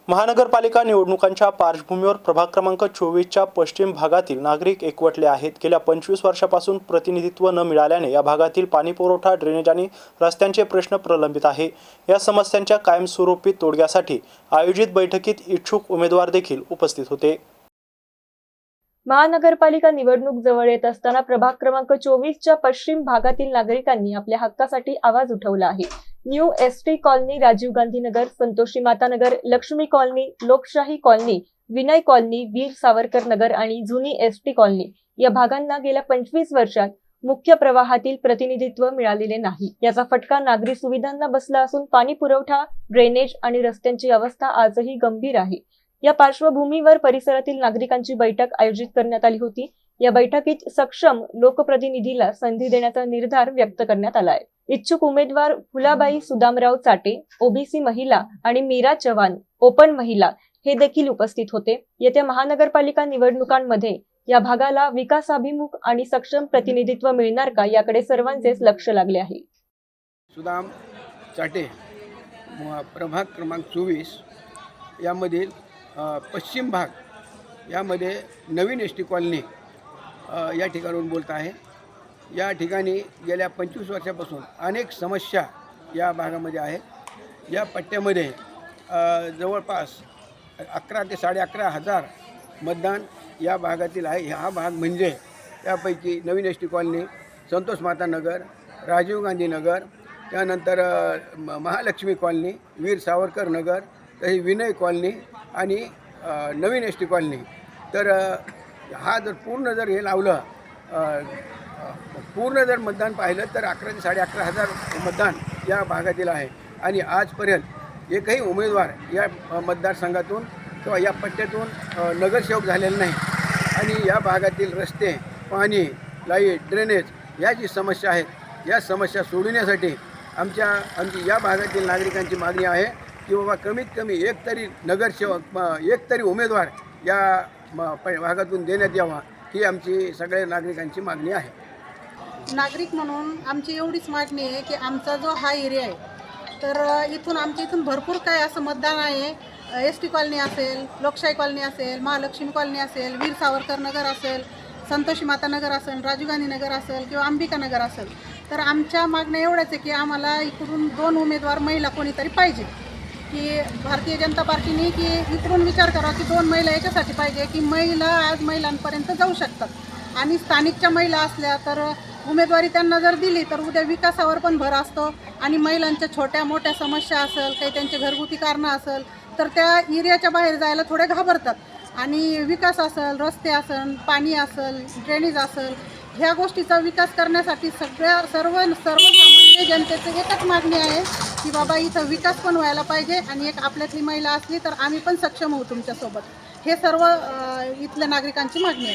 महानगरपालिका निवडणुकांच्या पार्श्वभूमीवर प्रभाग क्रमांक 24च्या पश्चिम भागातील नागरिक एकवटले आहेत। गेल्या 25 वर्षापासून प्रतिनिधित्व न मिळाल्याने या भागातील पाणीपुरवठा, ड्रेनेज आणि रस्त्यांचे प्रश्न प्रलंबित आहे। या समस्यांच्या कायमस्वरूपी तोडग्यासाठी आयोजित बैठकीत इच्छुक उमेदवार देखील उपस्थित होते। महानगरपालिका निवडणूक जवळ येत असताना प्रभाग क्रमांक 24च्या पश्चिम भागातील नागरिकांनी आपल्या हक्कासाठी आवाज उठवला आहे। New ST colony, Rajiv Gandhi Nagar, Santoshi Mata Nagar, Lakshmi colony, Lokshahi colony, Vinay colony, Veer Savarkar Nagar आणि जुनी एसटी कॉलनी या भागांना गेल्या 25 वर्षात मुख्य प्रवाहातील प्रतिनिधित्व मिळालेले नाही। याचा फटका नागरी सुविधांना बसला असून पाणी पुरवठा, ड्रेनेज आणि रस्त्यांची अवस्था आजही गंभीर आहे। या पार्श्वभूमीवर परिसरातील नागरिकांची बैठक आयोजित करण्यात आली होती। या बैठकीत सक्षम लोकप्रतिनिधीला संधी देण्याचा निर्धार व्यक्त करण्यात आला आहे। इच्छुक उमेदवार फुलाबाई सुदामराव चाटे, ओबीसी महिला आणि मीरा चव्हाण, ओपन महिला हे देखील उपस्थित होते। येत्या महानगरपालिका निवडणुकांमध्ये या भागाला विकासाभिमुख आणि सक्षम प्रतिनिधित्व मिळणार का याकडे सर्वांचेच लक्ष लागले आहे। सुदाम चाटे, प्रभाग क्रमांक 24 यामधील पश्चिम भाग यामध्ये नवीन एसटी कॉलनी या ठिकाणून बोलत आहे। या ठिकाणी गेल्या 25 वर्षापासून अनेक समस्या या भागामध्ये आहेत। या पट्ट्यामध्ये जवळपास 11 ते 11.5 हजार मतदान या भागातील आहे। हा भाग म्हणजे त्यापैकी नवीन एसटी कॉलनी, संतोष माता नगर, राजीव गांधी नगर, त्यानंतर महालक्ष्मी कॉलनी, वीर सावरकर नगर, तसेच विनय कॉलनी आणि नवीन एसटी कॉलनी। तर हा जर पूर्ण जर हे लावलं, पूर्ण जर मतदान पाहिलं तर 11 ते 11.5 हजार मतदान या भागातील आहे। आणि आजपर्यंत एकही उमेदवार या मतदारसंघातून किंवा या पट्ट्यातून नगरसेवक झालेला नाही। आणि या भागातील रस्ते, पाणी, लाईट, ड्रेनेज या जी समस्या आहेत, या समस्या सोडवण्यासाठी आमची या भागातील नागरिकांची मागणी आहे की बाबा कमीत कमी एक तरी नगरसेवक, एक तरी उमेदवार या भागातून देण्यात यावा, ही आमची सगळ्या नागरिकांची मागणी आहे। नागरिक म्हणून आमची एवढीच मागणी आहे की आमचा जो हा एरिया आहे, तर आमच्या इथून भरपूर काय असं मतदान आहे। एस टी कॉलनी असेल, लोकशाही कॉलनी असेल, महालक्ष्मी कॉलनी असेल, वीर सावरकर नगर असेल, संतोषी माता नगर असेल, राजीव गांधी नगर असेल किंवा अंबिका नगर असेल। तर आमच्या मागण्या एवढ्याच आहे की आम्हाला इकडून 2 उमेदवार महिला कोणीतरी पाहिजे। की भारतीय जनता पार्टीने की इकडून विचार करा की 2 महिला याच्यासाठी पाहिजे की महिला आज महिलांपर्यंत जाऊ शकतात। आणि स्थानिकच्या महिला असल्या तर उमेदवारी त्यांना जर दिली तर उद्या विकासावर पण भर असतो। आणि महिलांच्या छोट्या मोठ्या समस्या असेल, काही त्यांचे घरगुती कारणं असेल तर त्या एरियाच्या बाहेर जायला थोडे घाबरतात। आणि विकास असेल, रस्ते असेल, पाणी असेल, ड्रेनेज असेल, ह्या गोष्टीचा विकास करण्यासाठी सर्वसामान्य जनतेचं एकच मागणी आहे की बाबा इथं विकास पण व्हायला पाहिजे आणि एक आपल्यातली महिला असली तर आम्ही पण सक्षम होऊ तुमच्यासोबत। हे सर्व इथल्या नागरिकांची मागणी आहे।